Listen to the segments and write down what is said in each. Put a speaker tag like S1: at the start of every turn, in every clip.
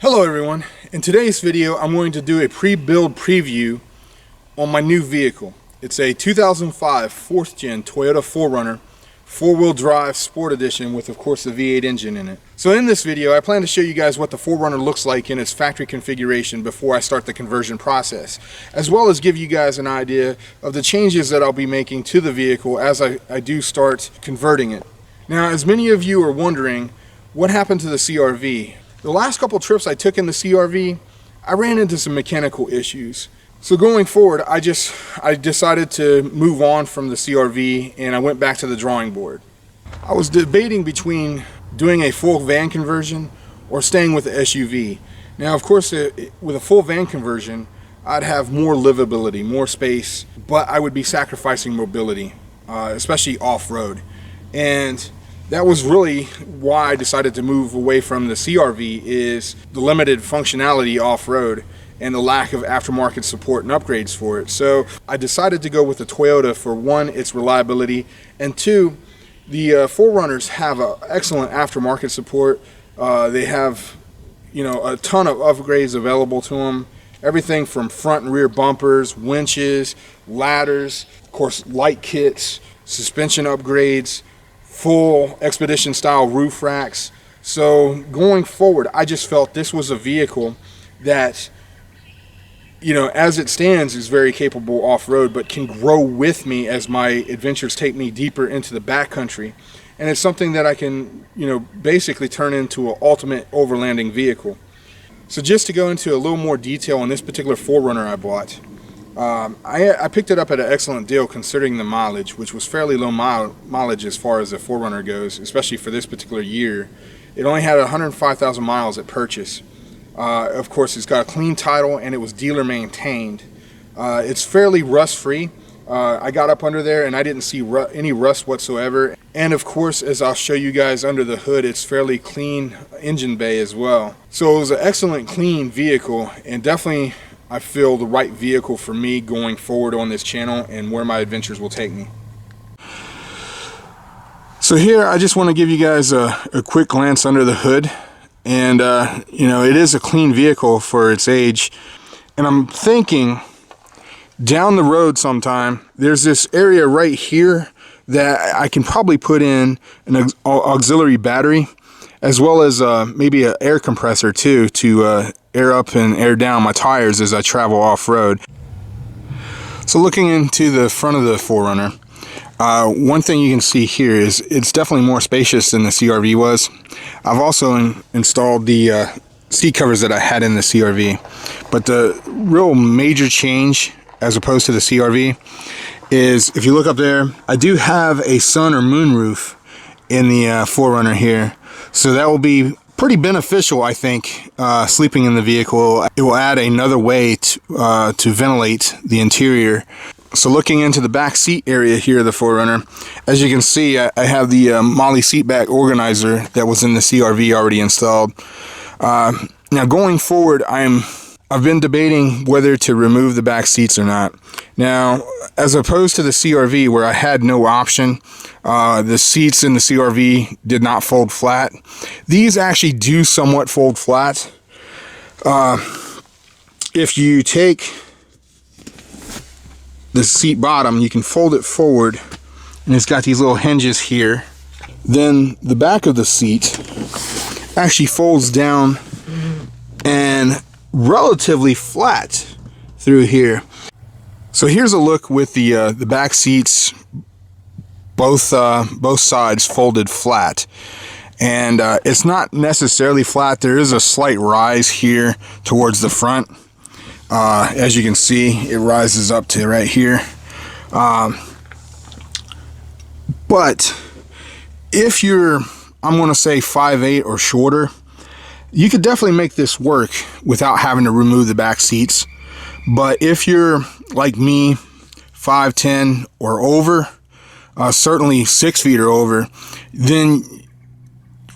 S1: Hello everyone. In today's video I'm going to do a pre-build preview on my new vehicle. It's a 2005 4th gen Toyota 4Runner 4-wheel drive Sport Edition with of course the V8 engine in it. So in this video I plan to show you guys what the 4Runner looks like in its factory configuration before I start the conversion process, as well as give you guys an idea of the changes that I'll be making to the vehicle as I do start converting it. Now, as many of you are wondering, what happened to the CR-V? The last couple trips I took in the CR-V, I ran into some mechanical issues. So going forward, I decided to move on from the CR-V and I went back to the drawing board. I was debating between doing a full van conversion or staying with the SUV. Now, of course, with a full van conversion, I'd have more livability, more space, but I would be sacrificing mobility, especially off-road. And that was really why I decided to move away from the CR-V, is the limited functionality off-road and the lack of aftermarket support and upgrades for it. So I decided to go with the Toyota for one, its reliability, and two, the 4Runners have excellent aftermarket support. They have, a ton of upgrades available to them. Everything from front and rear bumpers, winches, ladders, of course light kits, suspension upgrades, full Expedition style roof racks. So going forward, I just felt this was a vehicle that, as it stands is very capable off-road, but can grow with me as my adventures take me deeper into the backcountry. And it's something that I can, basically turn into an ultimate overlanding vehicle. So just to go into a little more detail on this particular 4Runner I bought, I picked it up at an excellent deal considering the mileage, which was fairly low mileage as far as the 4Runner goes, especially for this particular year. It only had 105,000 miles at purchase. Of course, it's got a clean title and it was dealer maintained. It's fairly rust free. I got up under there and I didn't see any rust whatsoever. And of course, as I'll show you guys under the hood, it's fairly clean engine bay as well. So it was an excellent clean vehicle, and definitely I feel the right vehicle for me going forward on this channel and where my adventures will take me. So here I just want to give you guys a quick glance under the hood. And it is a clean vehicle for its age, and I'm thinking down the road sometime there's this area right here that I can probably put in an auxiliary battery, as well as maybe an air compressor too, to air up and air down my tires as I travel off-road. So looking into the front of the 4Runner, one thing you can see here is it's definitely more spacious than the CR-V was. I've also installed the seat covers that I had in the CR-V, but the real major change as opposed to the CR-V is, if you look up there, I do have a sun or moon roof in the 4Runner here, so that will be pretty beneficial, I think, sleeping in the vehicle. It will add another way to ventilate the interior. So looking into the back seat area here of the 4Runner, as you can see, I have the Molle seat back organizer that was in the CR-V already installed. Now going forward, I've been debating whether to remove the back seats or not. Now, as opposed to the CR-V where I had no option, the seats in the CR-V did not fold flat. These actually do somewhat fold flat. If you take the seat bottom, you can fold it forward, and it's got these little hinges here. Then the back of the seat actually folds down and relatively flat through here. So here's a look with the back seats, both sides folded flat, and it's not necessarily flat. There is a slight rise here towards the front. As you can see, it rises up to right here. But if you're, I'm going to say 5'8" or shorter, you could definitely make this work without having to remove the back seats. But if you're like me, 5'10" or over, certainly 6 feet or over, then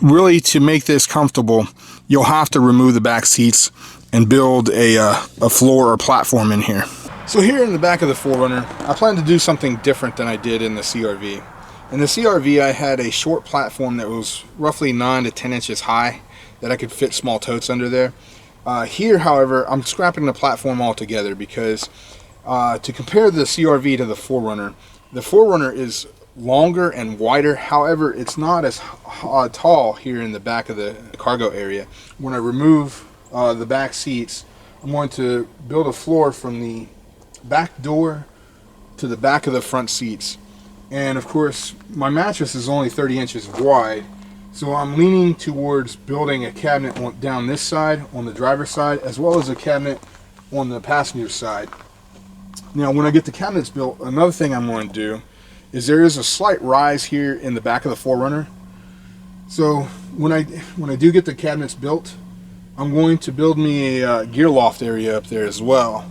S1: really to make this comfortable, you'll have to remove the back seats and build a floor or platform in here. So here in the back of the 4Runner, I plan to do something different than I did in the CR-V. In the CR-V, I had a short platform that was roughly 9 to 10 inches high that I could fit small totes under there. Here, however, I'm scrapping the platform altogether because to compare the CRV to the 4Runner, the 4Runner is longer and wider. However, it's not as tall here in the back of the cargo area. When I remove the back seats, I'm going to build a floor from the back door to the back of the front seats. And of course, my mattress is only 30 inches wide, so I'm leaning towards building a cabinet down this side on the driver's side, as well as a cabinet on the passenger side. Now, when I get the cabinets built, another thing I'm going to do is there is a slight rise here in the back of the 4Runner. So when I do get the cabinets built, I'm going to build me a gear loft area up there as well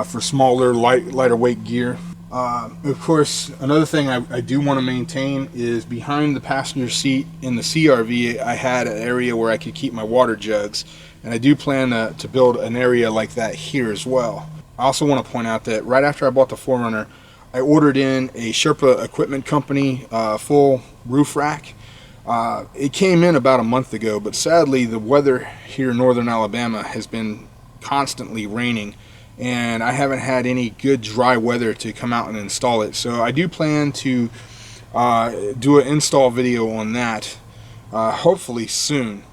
S1: for smaller, lighter weight gear. Of course, another thing I do want to maintain is behind the passenger seat in the CRV, I had an area where I could keep my water jugs, and I do plan to build an area like that here as well. I also want to point out that right after I bought the 4Runner, I ordered in a Sherpa Equipment Company full roof rack. It came in about a month ago, but sadly the weather here in northern Alabama has been constantly raining, and I haven't had any good dry weather to come out and install it. So I do plan to do an install video on that hopefully soon.